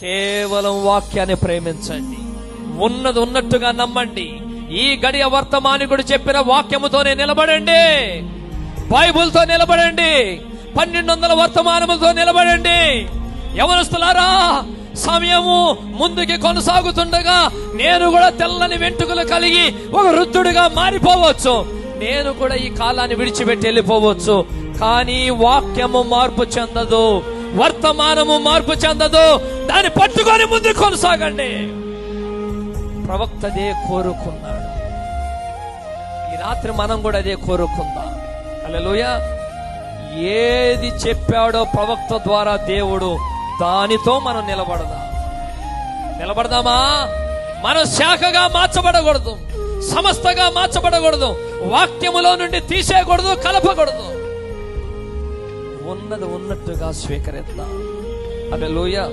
కేవలం వాక్యాన్ని ప్రేమించండి, ఉన్నది ఉన్నట్టుగా నమ్మండి. ఈ గడియ వర్తమానికుడు చెప్పిన వాక్యముతోనే నిలబడండి, బైబుల్తో నిలబడండి, 1200 వర్తమానములతో నిలబడండి. యవనస్తులారా, సమయము ముందుకి కొనసాగుతుండగా నేను కూడా తెల్లని వెంట్రుకలు కలిగి ఒక వృద్ధుడిగా మారిపోవచ్చు. నేను కూడా ఈ కాలాన్ని విడిచిపెట్టి వెళ్ళిపోవచ్చు. కానీ వాక్యము మార్పు చెందదు, వర్తమానము మార్పు చెందదు. దాన్ని పట్టుకొని ముందుకు కొనసాగండి. ప్రవక్త అదే కోరుకున్నాడు. ఈ రాత్రి మనం కూడా అదే కోరుకుందాం. హల్లెలూయా. ఏది చెప్పాడో ప్రవక్త ద్వారా దేవుడు, దానితో మనం నిలబడదామా? మనం శాఖగా మార్చబడకూడదు, సమస్తగా మార్చబడకూడదు, వాక్యములో నుండి తీసేయకూడదు, కలపకూడదు. ఉన్నది ఉన్నట్టుగా స్వీకరిద్దాం. హల్లెలూయా.